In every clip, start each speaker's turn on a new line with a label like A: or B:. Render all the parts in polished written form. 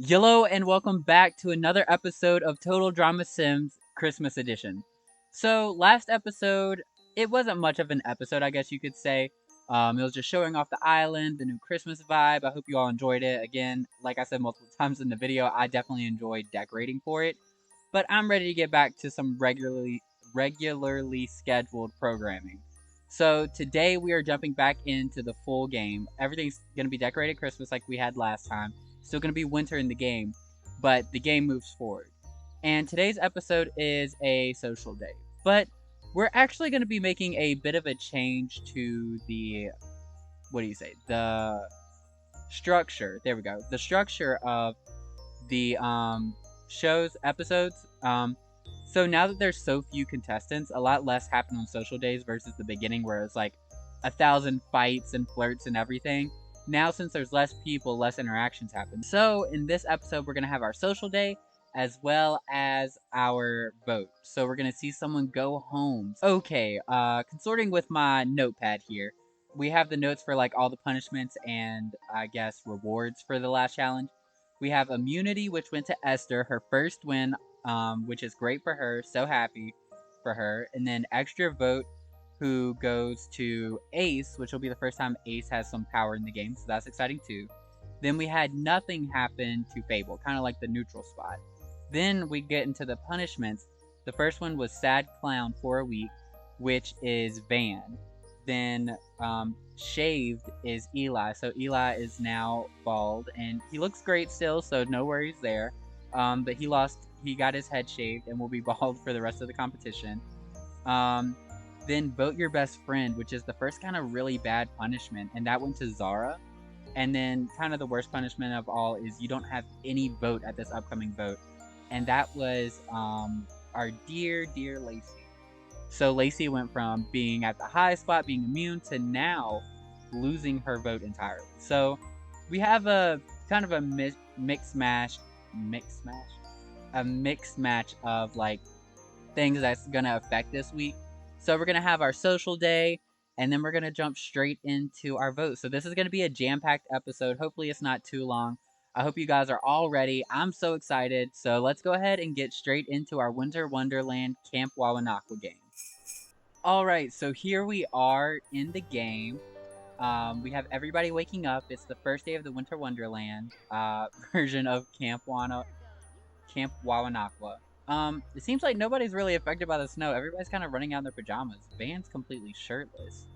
A: Hello and welcome back to another episode of Total Drama Sims Christmas Edition. So, last episode, it wasn't much of an episode, I guess you could say. It was just showing off the island, the new Christmas vibe. I hope you all enjoyed it. Again, like I said multiple times in the video, I definitely enjoyed decorating for it. But I'm ready to get back to some regularly scheduled programming. So today we are jumping back into the full game. Everything's gonna be decorated Christmas like we had last time. Still gonna be winter in the game, but the game moves forward. And today's episode is a social day. But we're actually gonna be making a bit of a change to the the structure. There we go. The structure of the show's episodes. So now that there's so few contestants, a lot less happen on social days versus the beginning where it's like 1,000 fights and flirts and everything. Now, since there's less people, less interactions happen. So in this episode, we're gonna have our social day as well as our vote. So we're gonna see someone go home. Okay, consorting with my notepad here, we have the notes for like all the punishments and I guess rewards for the last challenge. We have immunity, which went to Esther, her first win, which is great for her. So happy for her. And then extra vote, who goes to Ace, which will be the first time Ace has some power in the game. So that's exciting too. Then we had nothing happen to Fable, kind of like the neutral spot. Then we get into the punishments. The first one was Sad Clown for a week, which is Van. Then shaved is Eli. So Eli is now bald, and he looks great still, so no worries there. But he got his head shaved and will be bald for the rest of the competition. Then vote your best friend, which is the first kind of really bad punishment, and that went to Zara. And then kind of the worst punishment of all is you don't have any vote at this upcoming vote, and that was our dear Lacey. So Lacey went from being at the high spot, being immune, to now losing her vote entirely. So we have a kind of a mixed match of like things that's gonna affect this week. So we're gonna have our social day, and then we're gonna jump straight into our vote. So this is gonna be a jam-packed episode. Hopefully it's not too long. I hope you guys are all ready. I'm so excited. So let's go ahead and get straight into our Winter Wonderland Camp Wawanakwa game. Alright, so here we are in the game. We have everybody waking up. It's the first day of the Winter Wonderland version of Camp Wawanakwa. It seems like nobody's really affected by the snow. Everybody's kind of running out in their pajamas. Van's completely shirtless.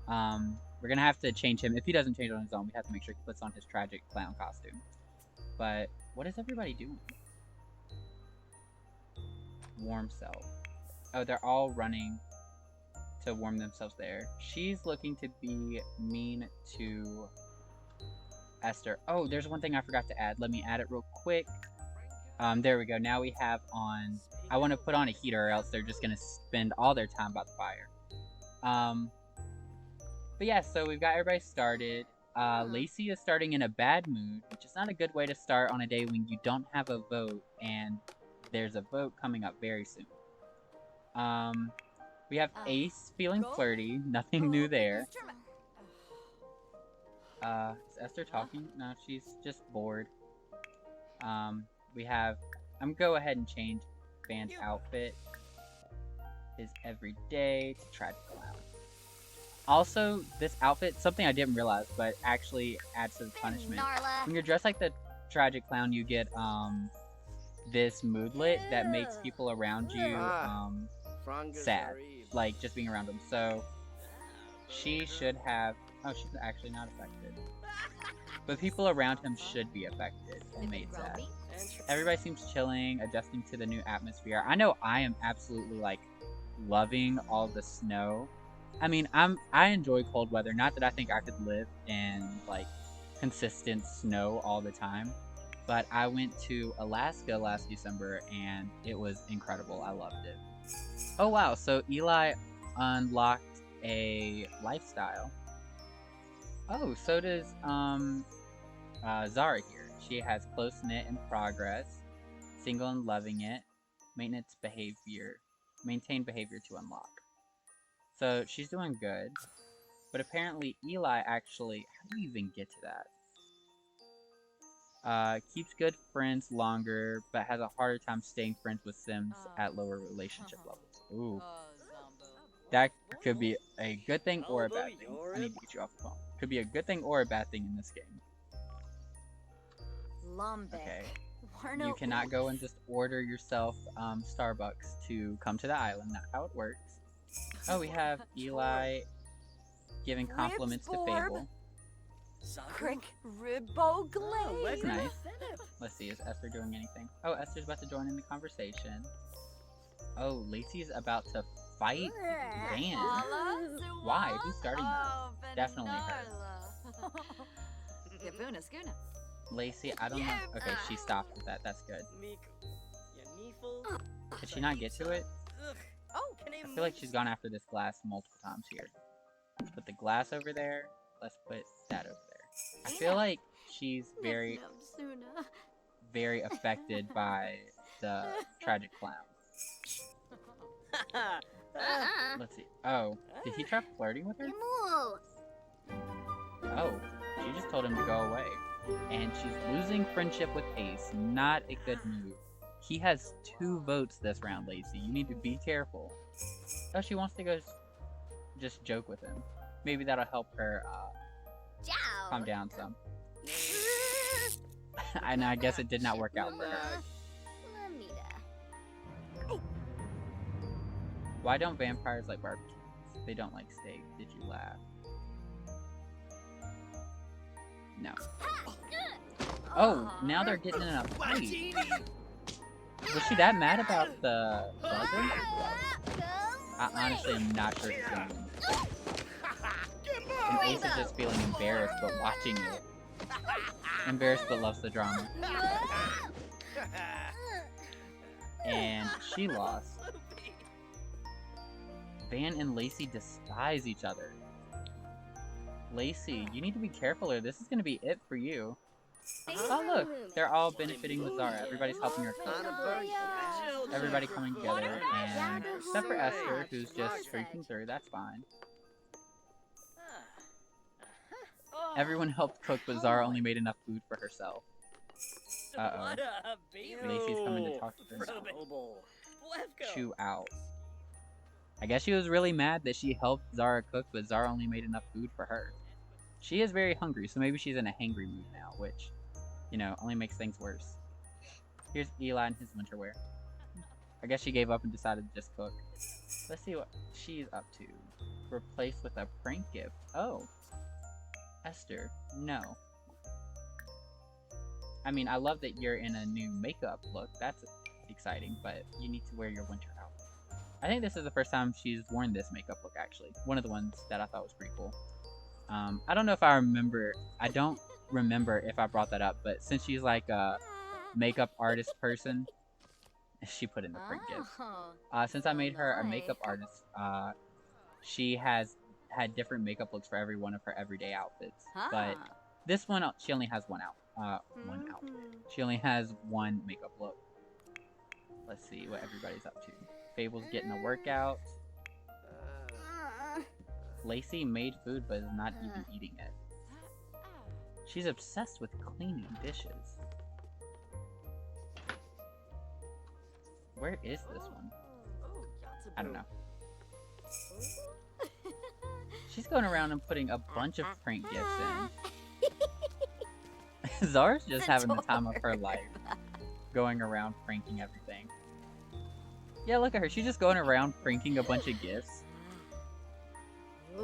A: We're gonna have to change him. If he doesn't change on his own, we have to make sure he puts on his tragic clown costume. But what is everybody doing? Warm self. Oh, they're all running to warm themselves there. She's looking to be mean to Esther. Oh, there's one thing I forgot to add. Let me add it real quick. There we go. Now we have on... I want to put on a heater or else they're just going to spend all their time by the fire. But yeah, so we've got everybody started. Lacey is starting in a bad mood, which is not a good way to start on a day when you don't have a vote, and there's a vote coming up very soon. We have Ace feeling flirty. Nothing new there. Is Esther talking? No, she's just bored. We have... I'm gonna go ahead and change Van's outfit. His everyday to tragic clown. Also, this outfit, something I didn't realize, but actually adds to the punishment. When you're dressed like the tragic clown, you get this moodlet that makes people around you sad. Like, just being around them. So, she should have... Oh, she's actually not affected. But people around him should be affected and made sad. Everybody seems chilling, adjusting to the new atmosphere. I know I am absolutely, like, loving all the snow. I mean, I enjoy cold weather. Not that I think I could live in, like, consistent snow all the time. But I went to Alaska last December, and it was incredible. I loved it. Oh, wow. So Eli unlocked a lifestyle. Oh, so does Zara here. She has close-knit and progress, single and loving it, maintain behavior to unlock. So she's doing good, but apparently Eli actually, how do you even get to that? Keeps good friends longer, but has a harder time staying friends with Sims at lower relationship levels. Ooh. That could be a good thing or a bad thing. I need to get you off the phone. Could be a good thing or a bad thing in this game. Okay. You cannot go and just order yourself Starbucks to come to the island. Not how it works. Oh, we have Eli giving compliments to Fable.
B: Crick Ribbo Glaze.
A: Nice. Let's see, is Esther doing anything? Oh, Esther's about to join in the conversation. Oh, Lacey's about to fight Van. Why? Who's starting that? Definitely her. Lacey, I don't know. Okay, she stopped with that. That's good. Did she not get to it? I feel like she's gone after this glass multiple times here. Let's put the glass over there. Let's put that over there. I feel like she's very affected by the tragic clown. Let's see. Oh, did he try flirting with her? Oh, she just told him to go away. And she's losing friendship with Ace. Not a good move. He has 2 votes this round, Lacey. You need to be careful. Oh, she wants to go just joke with him. Maybe that'll help her calm down some. And I guess it did not work out for her. Why don't vampires like barbecues? They don't like steak. Did you laugh? No. Oh, now they're getting in a fight. Was she that mad about the buzzer? I honestly am not sure who's going to win. And Ace is just feeling embarrassed but watching it. Embarrassed but loves the drama. And she lost. Van and Lacey despise each other. Lacey, you need to be careful or this is going to be it for you. Oh look, they're all benefiting with Zara. Everybody's helping her cook. Everybody coming together, and except for Esther, who's just streaking through, that's fine. Everyone helped cook, but Zara only made enough food for herself. Uh-oh. Lacey's coming to talk to her now. Chew out. I guess she was really mad that she helped Zara cook, but Zara only made enough food for her. She is very hungry, so maybe she's in a hangry mood now, which, you know, only makes things worse. Here's Eli in his winter wear. I guess she gave up and decided to just cook. Let's see what she's up to. Replaced with a prank gift. Oh. Esther, no. I mean, I love that you're in a new makeup look. That's exciting, but you need to wear your winter outfit. I think this is the first time she's worn this makeup look, actually. One of the ones that I thought was pretty cool. I don't know if I remember. I don't remember if I brought that up, but since she's like a makeup artist person, she put in the print gift. Since I made her a makeup artist, she has had different makeup looks for every one of her everyday outfits. But this one, she only has one outfit. She only has one makeup look. Let's see what everybody's up to. Fable's getting a workout. Lacey made food but is not even eating it. She's obsessed with cleaning dishes. Where is this one? I don't know. She's going around and putting a bunch of prank gifts in. Zara's just having the time of her life. Going around pranking everything. Yeah, look at her. She's just going around pranking a bunch of gifts.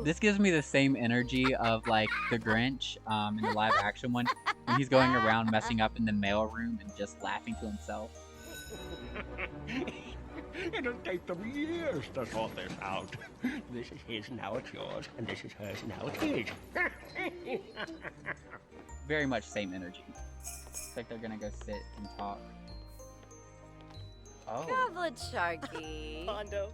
A: This gives me the same energy of, like, the Grinch in the live action one. When he's going around messing up in the mailroom and just laughing to himself.
C: It'll take them years to sort this out. This is his, now it's yours. And this is hers, now it's his.
A: Very much same energy. Looks like they're gonna go sit and talk. Oh.
B: Goblet Sharky.
D: Bondo.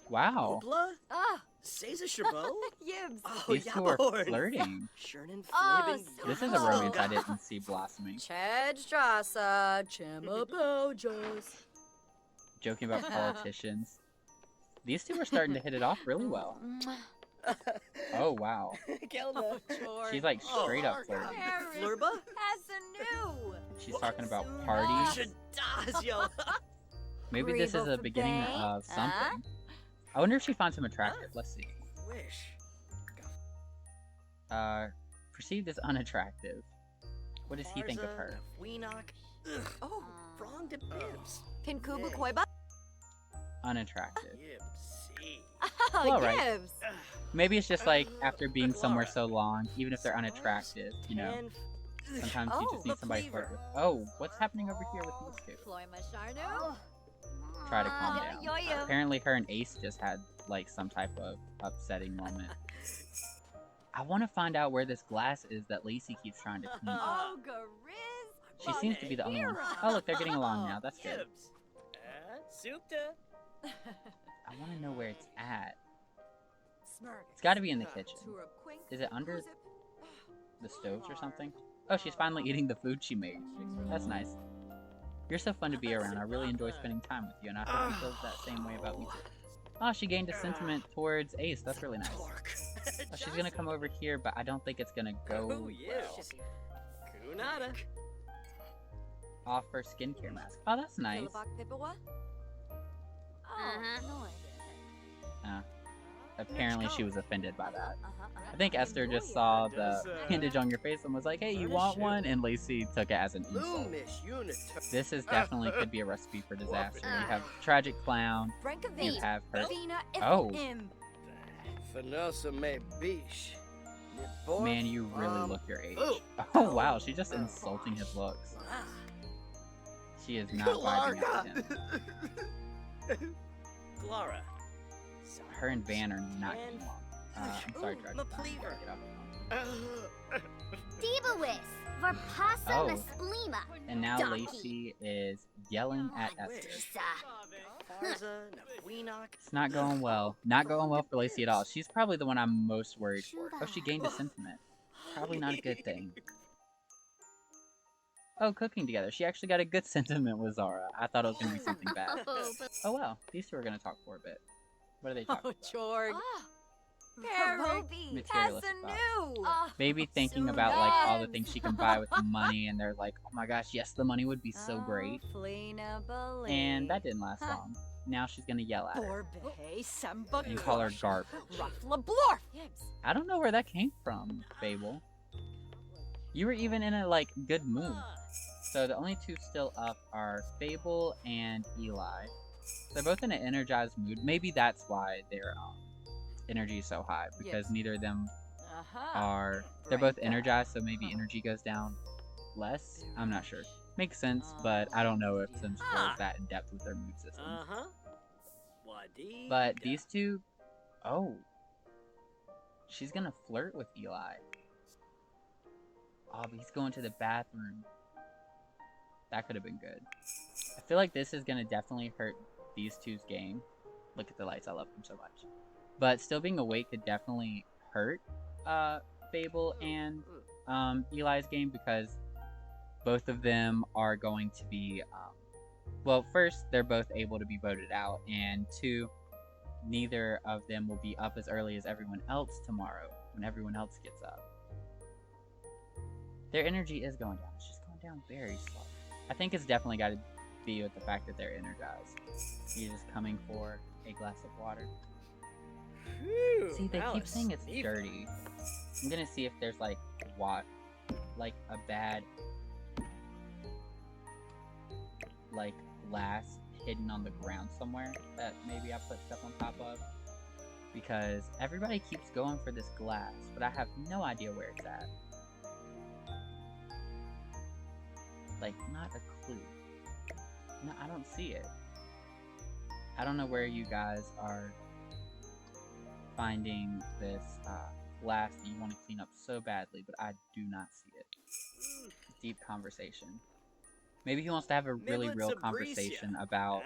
A: Wow.
D: Obla?
B: Ah.
D: Seiza Chabot?
B: Yibs.
D: Oh,
A: These two are
D: Yaborn.
A: flirting.
D: Shernan
B: Oh,
D: Flibbin.
A: This is a romance I didn't see blossoming.
B: Chedstrasa. Chimabojos.
A: Joking about politicians. These two are starting to hit it off really well. Oh, wow.
B: Oh, George.
A: She's like straight up flirting.
B: Flurba? As a new.
A: She's talking about parties. Maybe this is the beginning of something. I wonder if she finds him attractive. Let's see. Perceived as unattractive. What does he think of her?
B: Oh, can Kuba Koiba?
A: Unattractive.
B: Oh,
A: Well, right.
B: Gibbs.
A: Maybe it's just like after being somewhere so long, even if they're unattractive, you know, sometimes you just need somebody to flirt with. Oh, what's happening over here with these two?
B: Floy Masharno.
A: Try to calm down.
B: Yo-yo.
A: Apparently her and Ace just had like some type of upsetting moment. I want to find out where this glass is that Lacey keeps trying to clean up.
B: Oh, Gariz.
A: She seems to be the only one. Oh, look, they're getting along now. That's good. I want to know where it's at. It's got to be in the kitchen. Is it under the stoves or something? Oh, she's finally eating the food she made. That's nice. You're so fun to be around. I really enjoy spending time with you, and I hope you feel that same way about me too. Oh, she gained a sentiment towards Ace. That's really nice. Oh, she's gonna come over here, but I don't think it's gonna go well. Off her skincare mask. Oh, that's nice. Apparently she was offended by that. I think Esther just saw the bandage on your face and was like, hey, you want one? And Lacey took it as an insult. This is definitely could be a recipe for disaster. You have Tragic Clown. You have her. Oh. Man, you really look your age. Oh, wow. She's just insulting his looks. She is not vibing out with him. Her and Van are not getting along. I'm sorry, Tragic Clown. You gotta get off the phone. Oh, and now Lacey is yelling at Esther. It's not going well. Not going well for Lacey at all. She's probably the one I'm most worried for. Oh, she gained a sentiment. Probably not a good thing. Oh, cooking together. She actually got a good sentiment with Zara. I thought it was going to be something bad. Oh, well. These two are going to talk for a bit. What are they talking about?
B: George.
A: Materialist stuff. Maybe thinking about like all the things she can buy with the money, and they're like, oh my gosh, yes, the money would be so great. And that didn't last long. Now she's gonna yell at her and call her garbage. I don't know where that came from, Fable. You were even in a like good mood. So the only two still up are Fable and Eli. They're both in an energized mood. Maybe that's why their energy is so high, because neither of them are. They're both energized, so maybe energy goes down less. I'm not sure. Makes sense, but I don't know if Sims 4 is that in depth with their mood systems. But these two, oh, she's gonna flirt with Eli. Oh, but he's going to the bathroom. That could have been good. I feel like this is gonna definitely hurt these two's game. Look at the lights, I love them so much. But still being awake could definitely hurt Fable and Eli's game, because both of them are going to be, well, first, they're both able to be voted out, and two, neither of them will be up as early as everyone else tomorrow, when everyone else gets up. Their energy is going down. It's just going down very slow. I think it's definitely got to be with the fact that they're energized. You're just coming for a glass of water. See, they keep saying it's dirty. I'm gonna see if there's like like a bad like glass hidden on the ground somewhere that maybe I put stuff on top of, because everybody keeps going for this glass, but I have no idea where it's at. Like, not a clue. No, I don't see it. I don't know where you guys are finding this glass that you want to clean up so badly, but I do not see it. Deep conversation. Maybe he wants to have a really real conversation about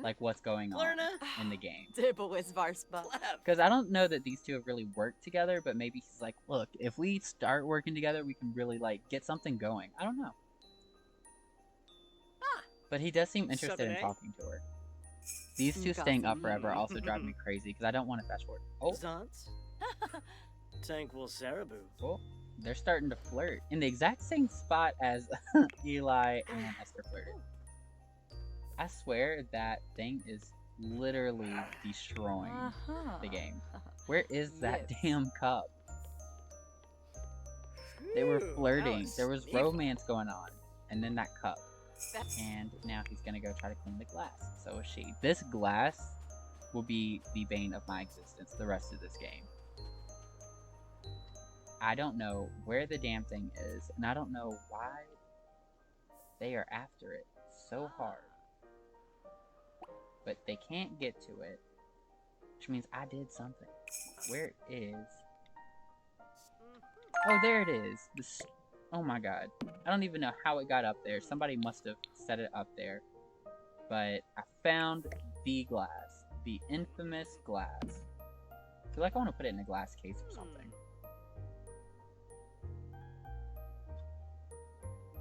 A: like what's going on in the game. Because I don't know that these two have really worked together, but maybe he's like, look, if we start working together, we can really like get something going. I don't know. But he does seem interested in talking to her. These two staying up forever also drive me crazy, because I don't want to fast forward. Oh,
D: Tank will Sarabu.
A: Well, they're starting to flirt in the exact same spot as Eli and Esther flirted. I swear that thing is literally destroying the game. Where is that damn cup? They were flirting. There was romance going on. And then that cup. And now he's gonna go try to clean the glass. So is she. This glass will be the bane of my existence the rest of this game. I don't know where the damn thing is, and I don't know why they are after it so hard. But they can't get to it, which means I did something. Where is... Oh, there it is. Oh my god. I don't even know how it got up there. Somebody must have set it up there. But I found the glass. The infamous glass. I feel like I want to put it in a glass case or something.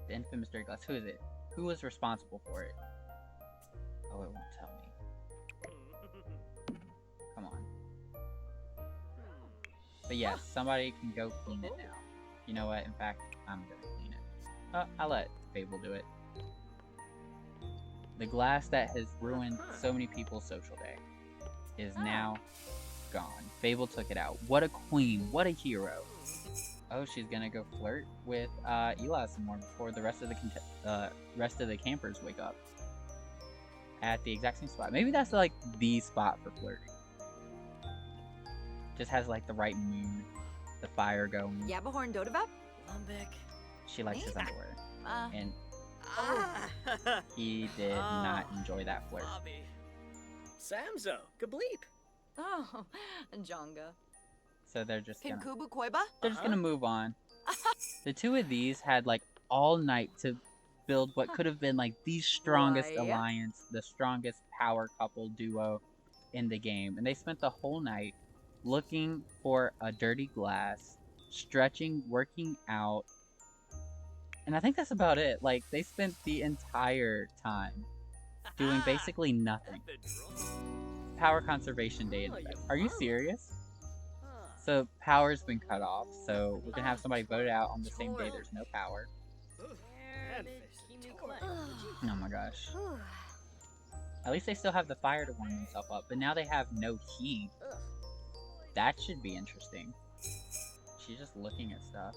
A: The infamous dirty glass. Who is it? Who was responsible for it? Oh, it won't tell me. Come on. But yes, somebody can go clean it now. You know what? In fact, I'm gonna clean it. I'll let Fable do it. The glass that has ruined so many people's social day is now gone. Fable took it out. What a queen. What a hero. Oh, she's gonna go flirt with Eli some more before the rest of the campers wake up. At the exact same spot. Maybe that's like the spot for flirting. Just has like the right mood, the fire going.
B: Yabahorn Dodavap?
D: Lumbek.
A: She likes his underwear. And
D: Ah.
A: he did not enjoy that flirt.
D: Bobby. Samzo. Kableep.
B: Oh, Jonga.
A: So they're just gonna...
B: Kinkubu Koiba?
A: They're just gonna move on. The two of these had like all night to build what could have been like the strongest alliance, the strongest power couple duo in the game. And they spent the whole night looking for a dirty glass, stretching, working out. And I think that's about it. Like, they spent the entire time doing basically nothing. Power conservation day in bed. Are you serious? So, power's been cut off, so we're gonna have somebody voted out on the same day there's no power. Oh my gosh. At least they still have the fire to warm themselves up, but now they have no heat. That should be interesting. She's just looking at stuff.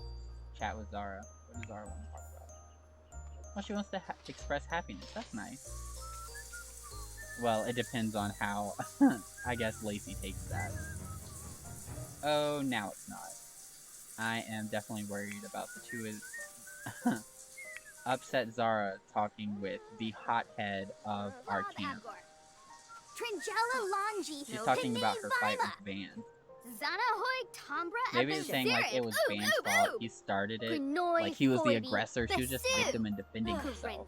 A: Chat with Zara. What does Zara want to talk about? Well, she wants to express happiness. That's nice. Well, it depends on how, I guess, Lacey takes that. Oh, now it's not. I am definitely worried about the two is upset Zara talking with the hothead of our camp. She's talking about her fight with Van. Maybe it's saying like it was Van's fault. He started it. Like he was the aggressor. She was just victim and defending herself.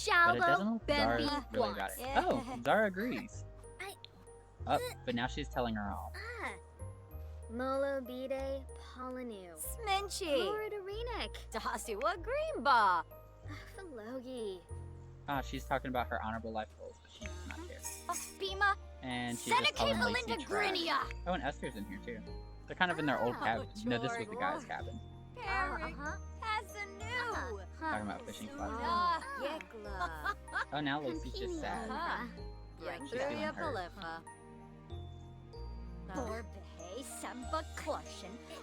A: But it doesn't look like Zara's really got it. Oh, Zara agrees. Oh, but now she's telling her all.
E: Molo Bide Polinu.
B: Sminchi.
E: Lord Arenik.
B: Dasiwa Greenba.
E: Philology.
A: Ah, she's talking about her honorable life goals, but she does not care.
B: Bima.
A: And she's just calling Lacey trash. Oh, and Esther's in here too. They're kind of in their old cabin. No, this was the guy's cabin. Talking about fishing spots. Oh, now Lacey's just sad. She's feeling hurt.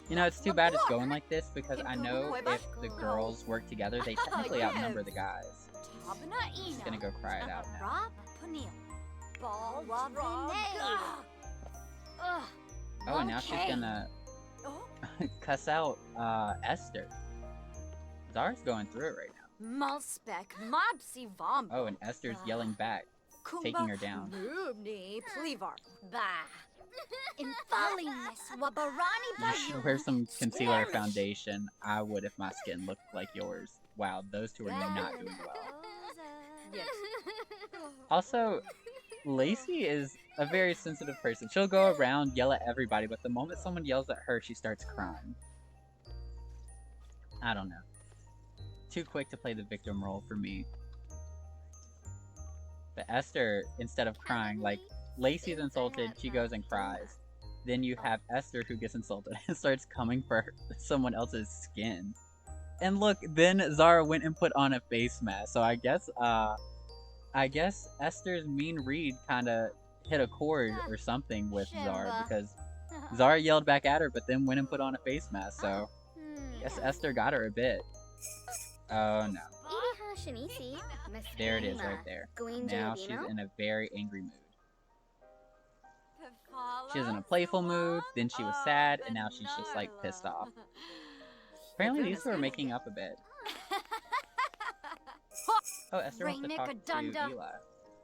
A: You know, it's too bad it's going like this because I know if the girls work together, they technically outnumber the guys. She's gonna go cry it out now. Oh, and now she's gonna cuss out Esther. Zara's going through it right now. Oh, and Esther's yelling back, taking her down. You should wear some concealer foundation. I would if my skin looked like yours. Wow, those two are not doing well. Also, Lacey is a very sensitive person. She'll go around, yell at everybody, but the moment someone yells at her, she starts crying. I don't know. Too quick to play the victim role for me. But Esther, instead of crying, like, Lacey's insulted, she goes and cries. Then you have Esther who gets insulted and starts coming for someone else's skin. And look, then Zara went and put on a face mask. So I guess Esther's mean read kind of hit a chord or something with Zara,
B: Shimba.
A: because Zara yelled back at her, but then went and put on a face mask. So
E: Hmm.
A: I guess Esther got her a bit. Oh no.
E: Iri Hashinisi, Miss
A: There it is
E: Rima,
A: right there.
E: Glean
A: Now she's
E: Jalabino.
A: in a very angry mood. She was in a playful mood, then she was sad, and now she's just like pissed off. Apparently these two are making up a bit. Oh, Esther wants to
B: Rainick
A: talk
B: a
A: to
B: dunda.
A: Eli.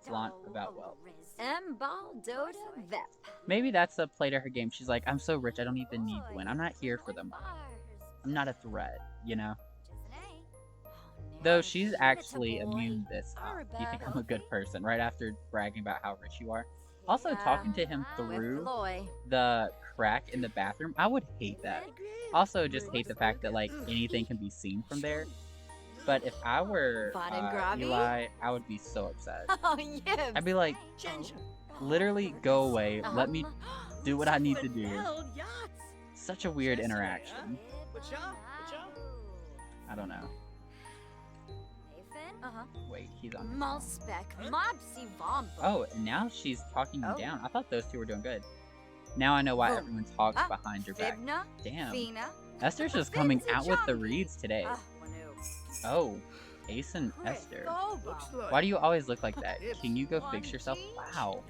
A: Flaunt about wealth.
B: Embal Doda Vep.
A: Maybe that's a play to her game. She's like, I'm so rich, I don't even need to win. I'm not here for the money. I'm not a threat, you know? Though she's actually immune this time. Do you think I'm a good person? Right after bragging about how rich you are. Also, talking to him through the crack in the bathroom, I would hate that. Also, just hate the fact that like anything can be seen from there. But if I were Eli, I would be so upset.
B: Oh, yeah.
A: I'd be like, literally go away. Let me do what I need to do. Such a weird interaction. I don't know. Wait, he's on.
B: Malspec, Mopsy Vombo.
A: Oh, and now she's talking him
B: Oh.
A: down. I thought those two were doing good. Now I know why
B: Boom.
A: everyone talks
B: Ah,
A: behind your back.
B: Fibna,
A: Damn.
B: Fina.
A: Esther's just coming out with the reads today.
B: Wanu.
A: Oh, Ace and Esther.
B: Boba.
A: Why do you always look like that? Can you go fix yourself? Wow.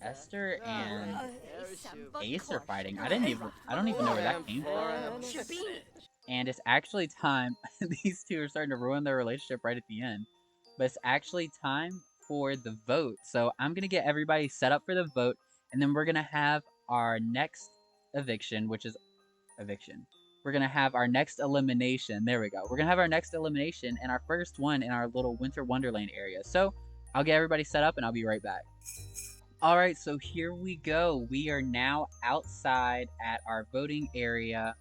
A: Esther and Ace are fighting. I don't even know where that came from. And it's actually time. These two are starting to ruin their relationship right at the end. But it's actually time for the vote. So I'm gonna get everybody set up for the vote, and then we're gonna have our next eviction, which is eviction. We're gonna have our next elimination. There we go. We're gonna have our next elimination and our first one in our little Winter Wonderland area. So I'll get everybody set up and I'll be right back. Alright, so here we go. We are now outside at our voting area.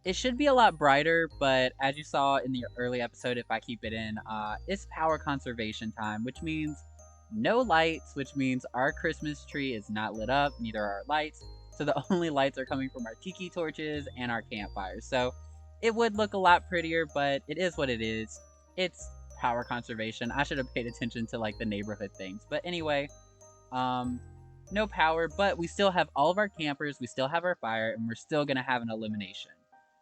A: It should be a lot brighter, but as you saw in the early episode, if I keep it in, it's power conservation time, which means no lights, which means our Christmas tree is not lit up, neither are our lights. So the only lights are coming from our tiki torches and our campfires. So it would look a lot prettier, but it is what it is. It's power conservation. I should have paid attention to like the neighborhood things. But anyway, no power, but we still have all of our campers, we still have our fire, and we're still gonna have an elimination.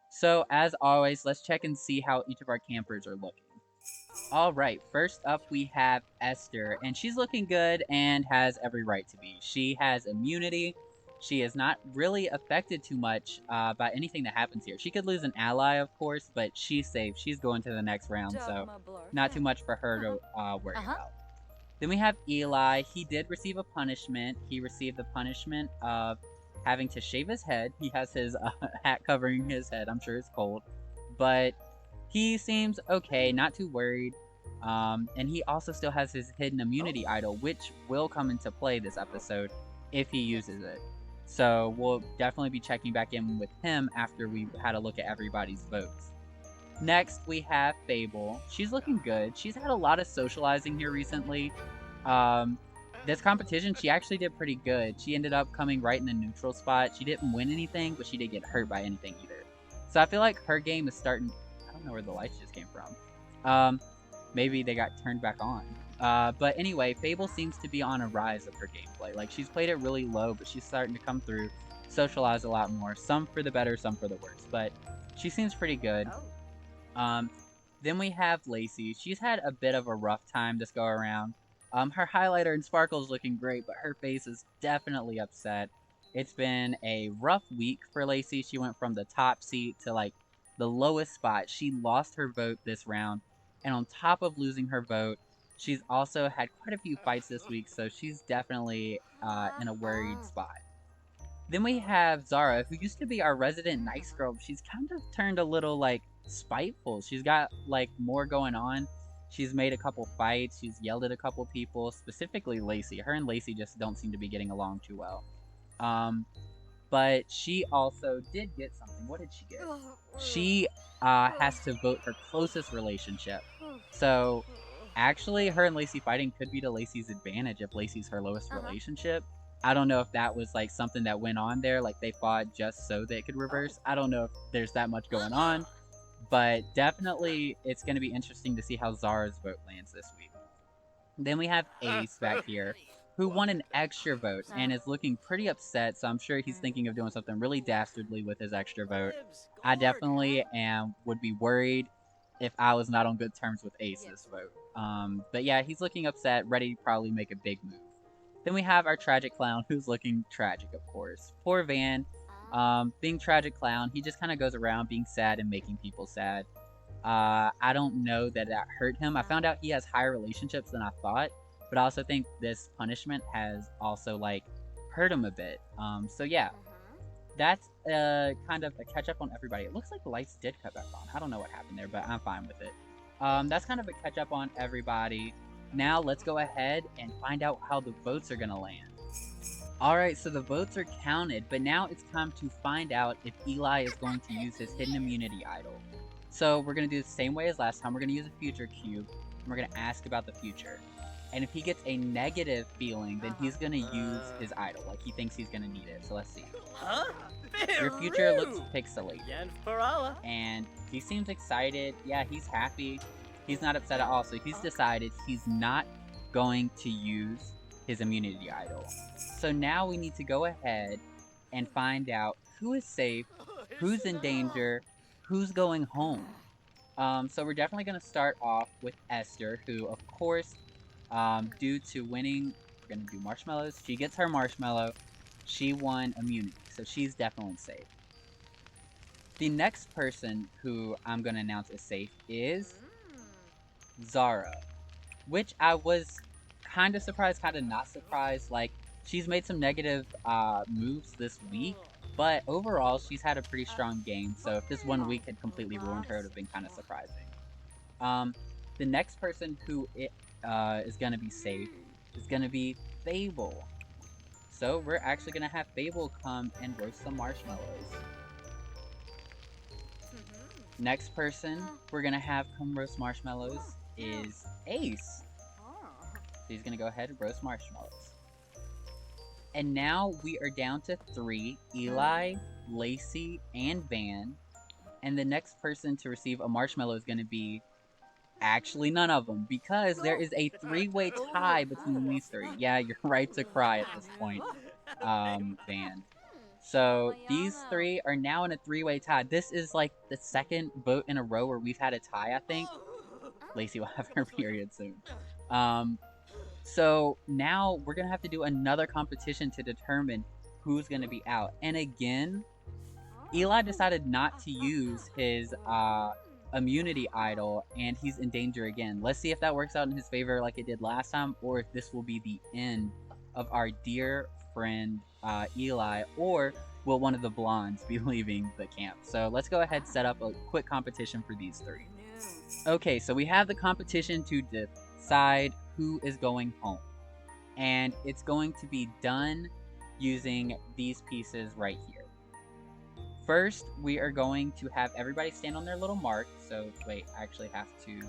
A: So as always, let's check and see how each of our campers are looking. Alright, first up we have Esther, and she's looking good and has every right to be. She has immunity. She is not really affected too much by anything that happens here. She could lose an ally, of course, but she's safe. She's going to the next round, so not too much for her to worry about. Then we have Eli. He did receive a punishment. He received the punishment of having to shave his head. He has his hat covering his head. I'm sure it's cold. But he seems okay, not too worried. And he also still has his hidden immunity idol, which will come into play this episode if he uses it. So we'll definitely be checking back in with him after we had a look at everybody's votes. Next, we have Fable. She's looking good. She's had a lot of socializing here recently. This competition, she actually did pretty good. She ended up coming right in the neutral spot. She didn't win anything, but she didn't get hurt by anything either. So I feel like her game is starting... I don't know where the lights just came from. Maybe they got turned back on. But anyway, Fable seems to be on a rise of her gameplay. Like, she's played it really low, but she's starting to come through, socialize a lot more. Some for the better, some for the worse. But she seems pretty good. Then we have Lacey. She's had a bit of a rough time this go around. Her highlighter and sparkle is looking great, but her face is definitely upset. It's been a rough week for Lacey. She went from the top seat to, like, the lowest spot. She lost her vote this round. And on top of losing her vote, she's also had quite a few fights this week, so she's definitely in a worried spot. Then we have Zara, who used to be our resident nice girl, but she's kind of turned a little, like, spiteful. She's got, like, more going on. She's made a couple fights. She's yelled at a couple people, specifically Lacey. Her and Lacey just don't seem to be getting along too well. But she also did get something. What did she get? She has to vote her closest relationship. So Actually, her and Lacey fighting could be to Lacey's advantage if Lacey's her lowest relationship. I don't know if that was like something that went on there, like they fought just so they could reverse. I don't know if there's that much going on, but definitely it's going to be interesting to see how Zara's vote lands this week. Then we have Ace back here, who won an extra vote and is looking pretty upset, so I'm sure he's thinking of doing something really dastardly with his extra vote. I definitely would be worried if I was not on good terms with Ace this vote. But yeah, he's looking upset, ready to probably make a big move. Then we have our tragic clown, who's looking tragic, of course. Poor Van, being tragic clown, he just kind of goes around being sad and making people sad. I don't know that hurt him. I found out he has higher relationships than I thought, but I also think this punishment has also like hurt him a bit. So yeah, that's kind of a catch up on everybody. It looks like the lights did cut back on. I don't know what happened there, but I'm fine with it. That's kind of a catch up on everybody. Now let's go ahead and find out how the votes are gonna land. Alright, so the votes are counted, but now it's time to find out if Eli is going to use his hidden immunity idol. So we're going to do the same way as last time. We're going to use a future cube, and we're going to ask about the future. And if he gets a negative feeling, then he's going to use his idol. Like, he thinks he's going to need it. So let's see.
D: Huh?
A: Your future looks pixelated.
D: Yen Parala.
A: And he seems excited. Yeah, he's happy. He's not upset at all. So he's decided he's not going to use his immunity idol. So now we need to go ahead and find out who is safe, who's in danger, who's going home. So we're definitely going to start off with Esther, who, of course, due to winning, we're going to do marshmallows. She gets her marshmallow. She won immunity, so she's definitely safe. The next person who I'm going to announce is safe is Zara, which I was kind of surprised, kind of not surprised. Like, she's made some negative moves this week, but overall, she's had a pretty strong game, so if this 1 week had completely ruined her, it would have been kind of surprising. The next person who is going to be safe is going to be Fable. So we're actually going to have Fable come and roast some marshmallows. Next person we're going to have come roast marshmallows is Ace. So he's going to go ahead and roast marshmallows. And now we are down to 3, Eli, Lacey, and Van. And the next person to receive a marshmallow is going to be actually none of them, because there is a 3-way tie between these 3. Yeah, you're right to cry at this point, Van. So these 3 are now in a 3-way tie. This is like the second vote in a row where we've had a tie, I think. Lacey will have her period soon. So now we're going to have to do another competition to determine who's going to be out. And again, Eli decided not to use his immunity idol, and he's in danger again. Let's see if that works out in his favor like it did last time, or if this will be the end of our dear friend Eli, or will one of the blondes be leaving the camp. So let's go ahead and set up a quick competition for these 3. Okay, so we have the competition to decide who is going home, and it's going to be done using these pieces right here. First, we are going to have everybody stand on their little mark. So wait, I actually have to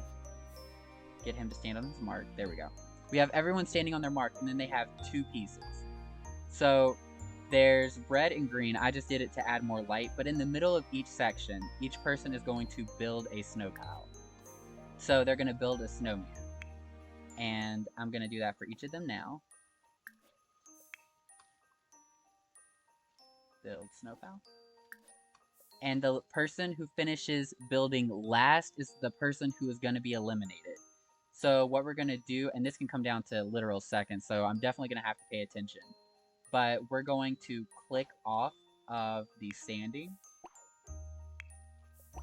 A: get him to stand on his mark. There we go. We have everyone standing on their mark, and then they have 2 pieces. So there's red and green. I just did it to add more light, but in the middle of each section, each person is going to build a snow pile. So they're going to build a snowman. And I'm going to do that for each of them now. Build snow pile. And the person who finishes building last is the person who is going to be eliminated. So what we're going to do, and this can come down to literal seconds, so I'm definitely going to have to pay attention. But we're going to click off of the standing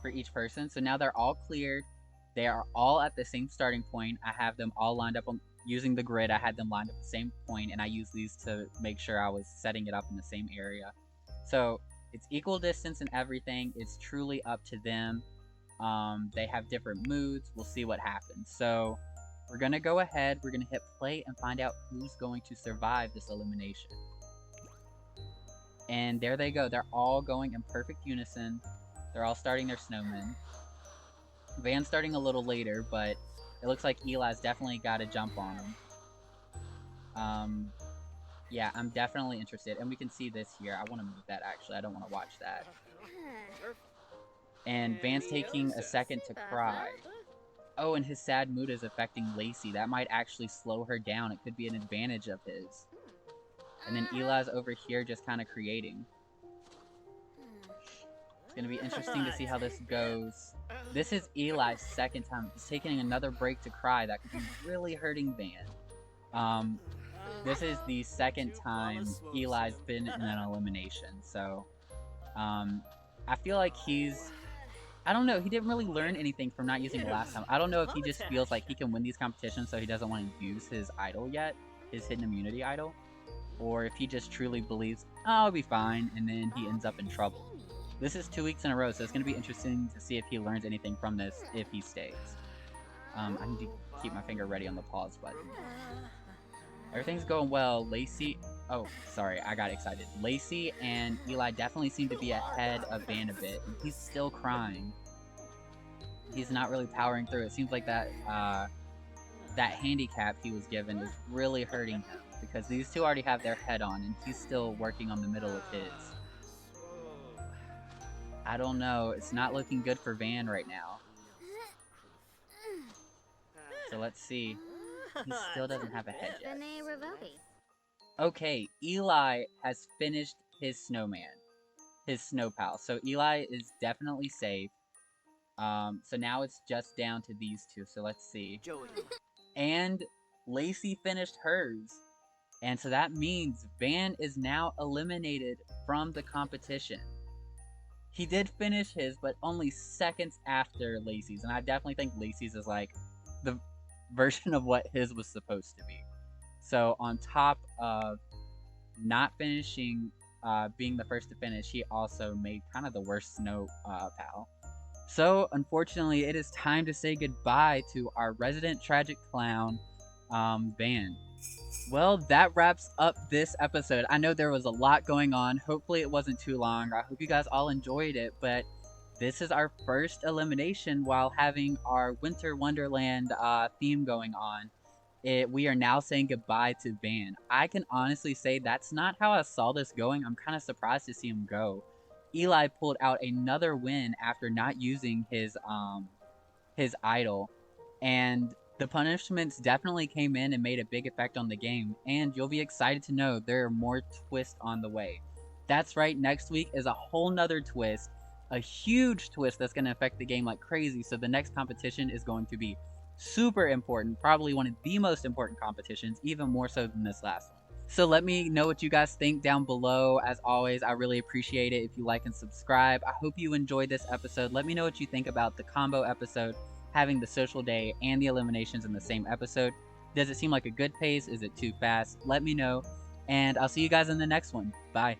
A: for each person. So now they're all cleared. They are all at the same starting point. I have them all lined up on using the grid. I had them lined up at the same point, and I used these to make sure I was setting it up in the same area. So it's equal distance and everything. It's truly up to them. They have different moods. We'll see what happens. So we're going to go ahead. We're going to hit play and find out who's going to survive this elimination. And there they go. They're all going in perfect unison. They're all starting their snowmen. Van's starting a little later, but It looks like Eli's definitely got a jump on him. Yeah, I'm definitely interested. And we can see this here. I want to move that, actually. I don't want to watch that. And Van's taking a second to cry. Oh, and his sad mood is affecting Lacey. That might actually slow her down. It could be an advantage of his. And then Eli's over here just kind of creating. It's going to be interesting to see how this goes. This is Eli's second time. He's taking another break to cry. That could be really hurting Van. This is the second time Eli's been in an elimination. So, I feel like he's... I don't know, he didn't really learn anything from not using it last time. I don't know if he just feels like he can win these competitions so he doesn't want to use his idol yet, his hidden immunity idol, or if he just truly believes, oh, I'll be fine, and then he ends up in trouble. This is 2 weeks in a row, so it's going to be interesting to see if he learns anything from this, if he stays. I need to keep my finger ready on the pause button. Everything's going well. Lacey... Oh, sorry, I got excited. Lacey and Eli definitely seem to be ahead of Van a bit. He's still crying. He's not really powering through. It seems like that that handicap he was given is really hurting him, because these two already have their head on, and he's still working on the middle of his. I don't know. It's not looking good for Van right now. So let's see. He still doesn't have a head yet. Okay, Eli has finished his snowman. His snow pal. So Eli is definitely safe. So now it's just down to these two. So let's see. And Lacey finished hers. And so that means Van is now eliminated from the competition. He did finish his, but only seconds after Lacey's. And I definitely think Lacey's is like the version of what his was supposed to be. So on top of not finishing, being the first to finish, he also made kind of the worst snow pal. So unfortunately, it is time to say goodbye to our resident tragic clown, Van. Well, that wraps up this episode. I know there was a lot going on. Hopefully it wasn't too long. I hope you guys all enjoyed it, but this is our first elimination while having our Winter Wonderland theme going on. We are now saying goodbye to Van. I can honestly say that's not how I saw this going. I'm kind of surprised to see him go. Eli pulled out another win after not using his idol, and the punishments definitely came in and made a big effect on the game, and you'll be excited to know there are more twists on the way. That's right, next week is a whole nother twist, a huge twist that's going to affect the game like crazy, so the next competition is going to be super important, probably one of the most important competitions, even more so than this last one. So let me know what you guys think down below. As always, I really appreciate it if you like and subscribe. I hope you enjoyed this episode. Let me know what you think about the combo episode, having the social day and the eliminations in the same episode. Does it seem like a good pace? Is it too fast? Let me know, and I'll see you guys in the next one. Bye.